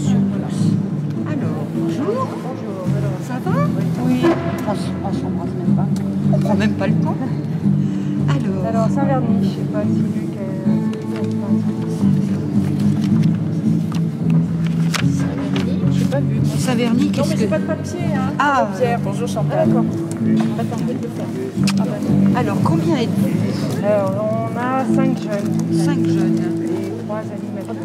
sur place. Alors, bonjour. Bonjour. Ça va? Oui. On s'embrasse même pas. On prend même pas le temps. Alors Saint-Vernis, je sais pas si Luc Saint-Vernis, j'ai pas vu. Saint-Vernis, non, qu'est-ce mais que... j'ai pas de papier, hein. Ah, Pierre, bonjour Chantal. Ah, d'accord. Attends, je vais te le faire. Ah, bah. Alors, combien êtes-vous? Alors, on a 5 jeunes. 5 jeunes. Et 3 animateurs.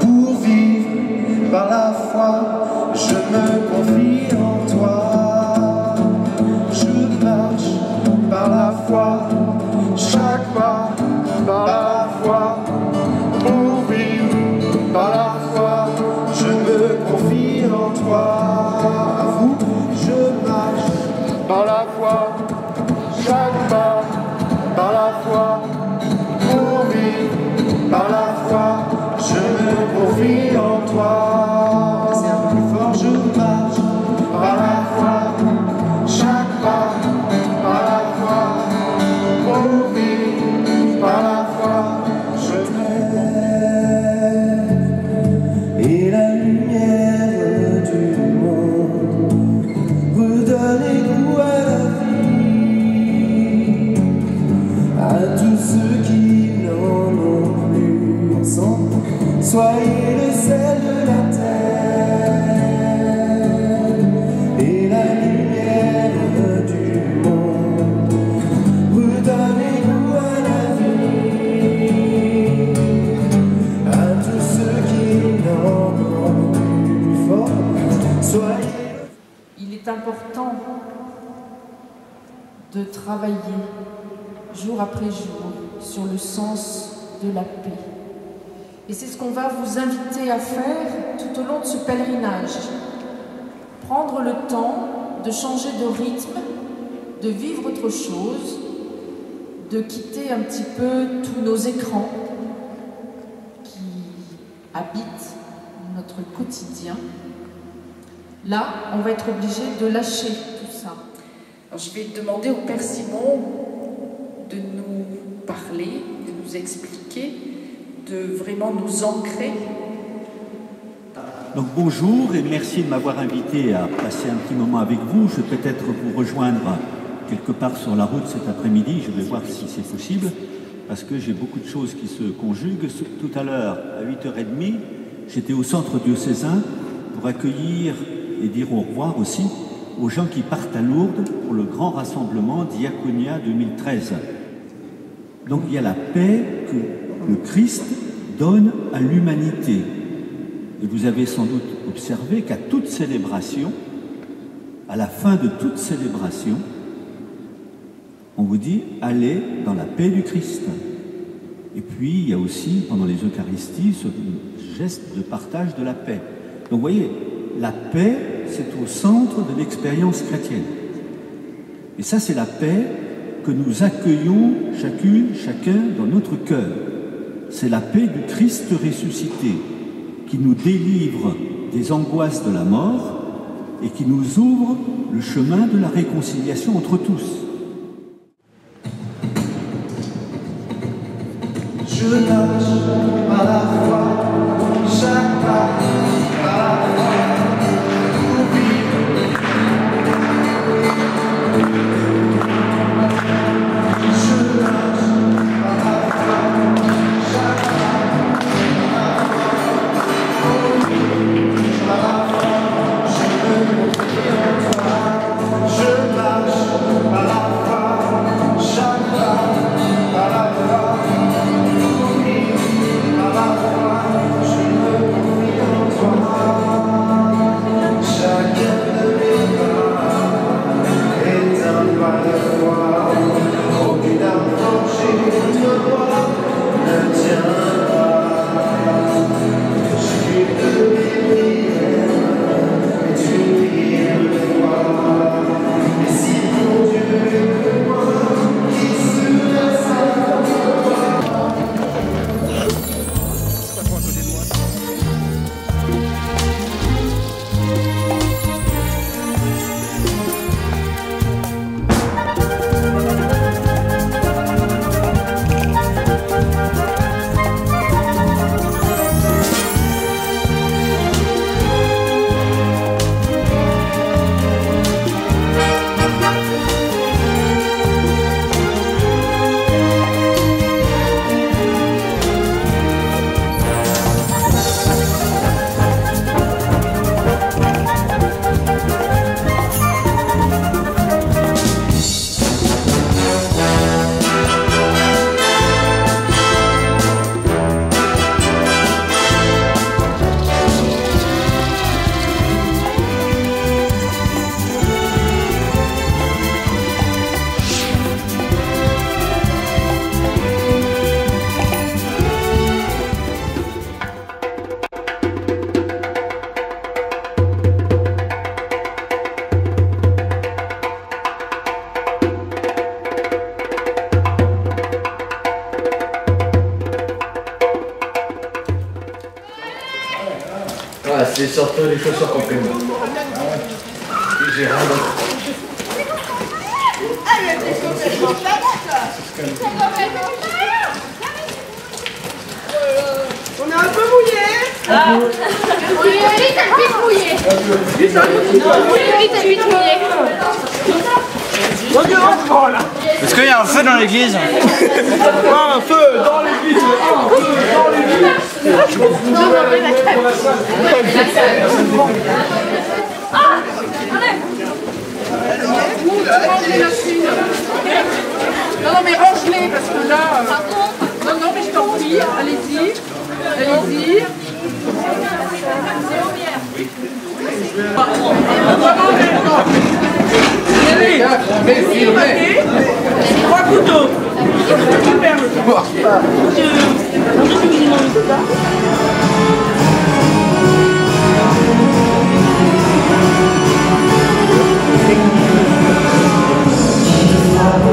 Pour vivre par la foi, je me confie en toi. Je marche par la foi, chaque pas par la foi. Pour vivre par la foi, je me confie en toi. À vous, je marche par la foi, chaque pas par la foi. Pour vivre par la foi, je me confie en toi. C'est un plus fort, je marche par la foi, chaque pas par la foi. Pour vivre par la foi, je m'aime. Et la lumière du monde redonne goût à la vie à tous ceux qui n'en ont plus ensemble. Soyez le sel de la terre et la lumière du monde. Redonnez goût à la vie à tous ceux qui n'en ont plus fort. Soyez. Il est important de travailler jour après jour sur le sens de la paix. Et c'est ce qu'on va vous inviter à faire tout au long de ce pèlerinage. Prendre le temps de changer de rythme, de vivre autre chose, de quitter un petit peu tous nos écrans qui habitent notre quotidien. Là, on va être obligé de lâcher tout ça. Alors, je vais demander au Père Simon de nous parler, de nous expliquer, de vraiment nous ancrer. Donc bonjour et merci de m'avoir invité à passer un petit moment avec vous. Je vais peut-être vous rejoindre quelque part sur la route cet après-midi. Je vais voir si c'est possible parce que j'ai beaucoup de choses qui se conjuguent. Tout à l'heure, à 8h30, j'étais au centre diocésain pour accueillir et dire au revoir aussi aux gens qui partent à Lourdes pour le grand rassemblement Diaconia 2013. Donc il y a la paix que le Christ donne à l'humanité. Et vous avez sans doute observé qu'à toute célébration, à la fin de toute célébration, on vous dit « allez dans la paix du Christ ». Et puis il y a aussi, pendant les Eucharisties, ce geste de partage de la paix. Donc vous voyez, la paix, c'est au centre de l'expérience chrétienne. Et ça, c'est la paix que nous accueillons chacune, chacun dans notre cœur. C'est la paix du Christ ressuscité qui nous délivre des angoisses de la mort et qui nous ouvre le chemin de la réconciliation entre tous. Je marche par la foi, chaque pas par la foi. Pour vivre, je marche par la foi, chaque pas par la foi. Pour vivre par la foi, je me confie en toi. Je marche par la foi, chaque pas par la foi. Par la foi, je me confie en toi. c'est surtout les chaussures qu'on prime. J'ai rien d'autre. On est un peu mouillé. Oui, t'as vite mouillé. Oui, t'as vite mouillé. Est-ce qu'il y a un feu dans l'église? Un feu dans l'église. Non, mais range-les parce que là. Non, mais je t'en prie, allez-y. Allez-y. Trois couteaux. Super.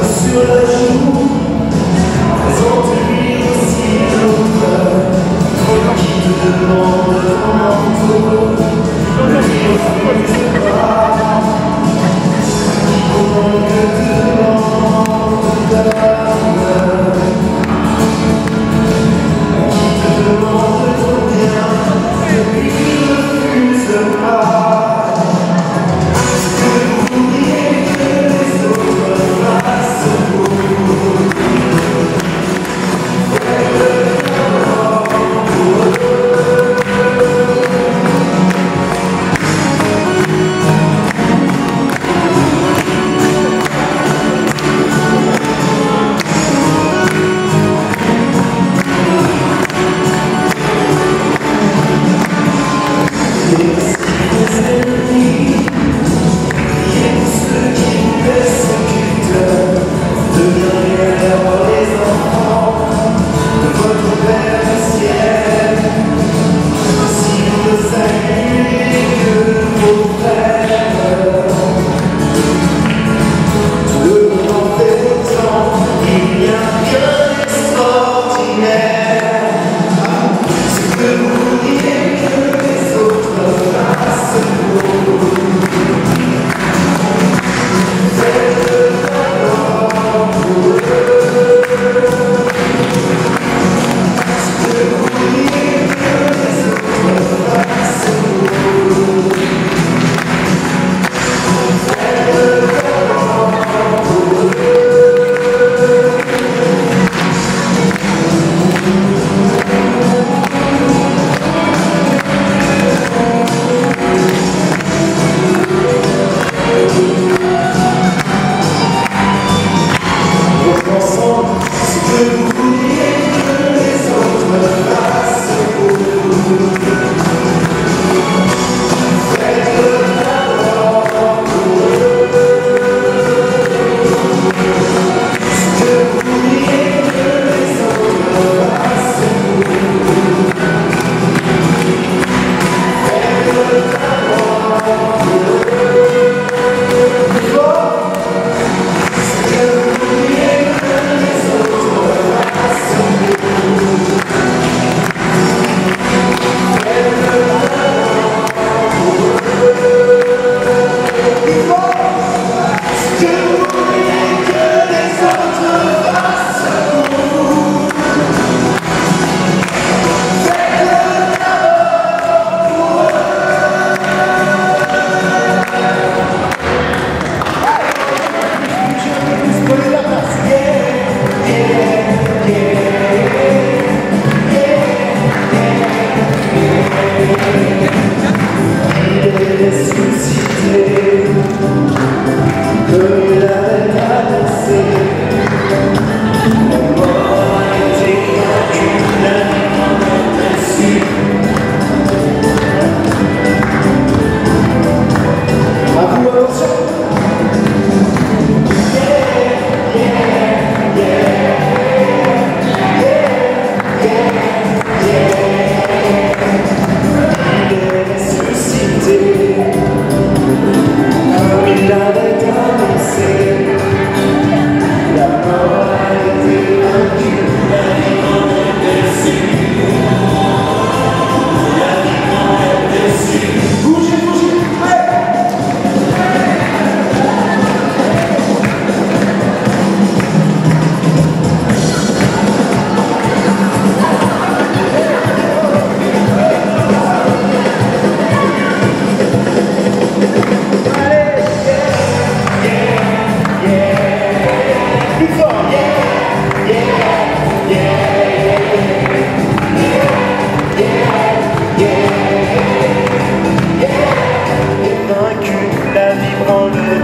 Sur la joue, présente-lui aussi l'autre qui te demande ton manteau, ne lui refuse pas, quiconque te demande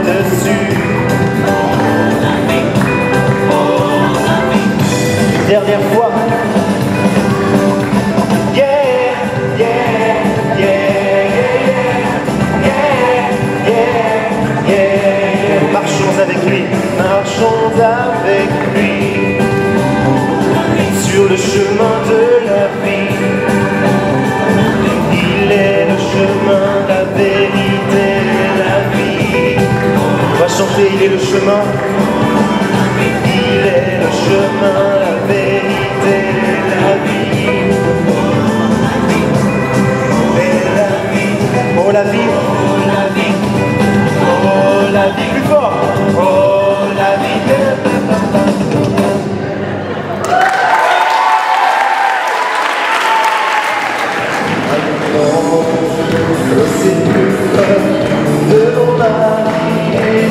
dessus. Dernière fois. Yeah, yeah, yeah, yeah, yeah, yeah, yeah. Marchons avec lui, marchons avec lui sur le chemin de la vie. Il est le chemin, la vérité, la vie. On va chanter, il est le chemin. Il est le chemin, la vérité, la vie. Et la vie, oh la vie, oh la vie, oh la vie, plus fort, oh la vie. C'est plus fort de mon mari et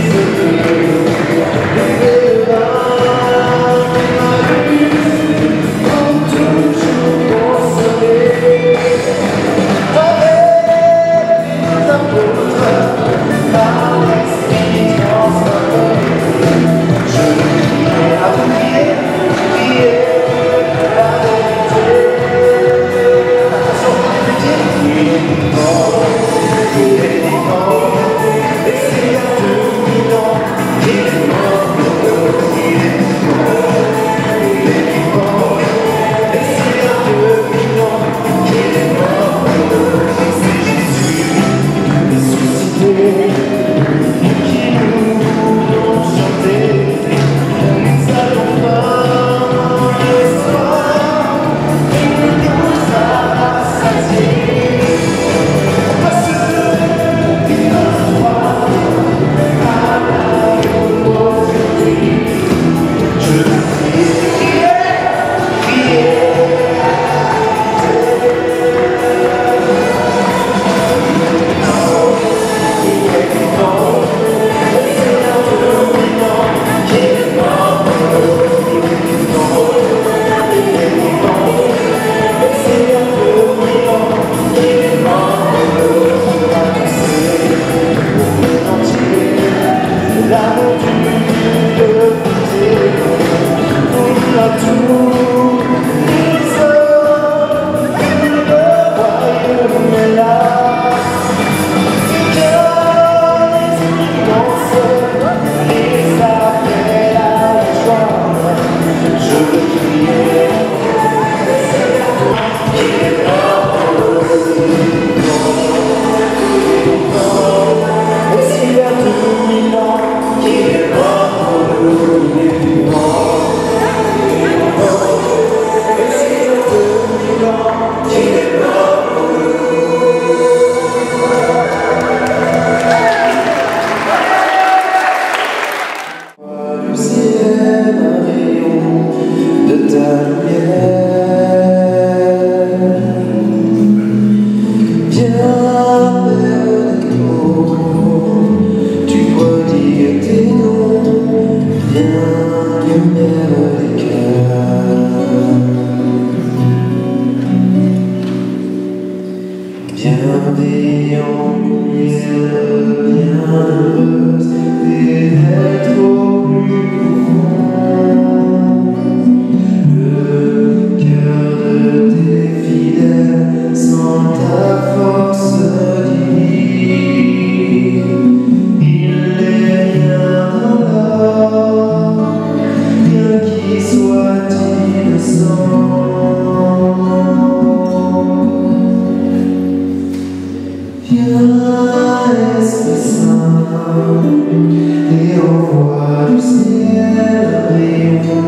Et on voit du ciel un rayon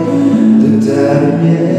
de ta lumière.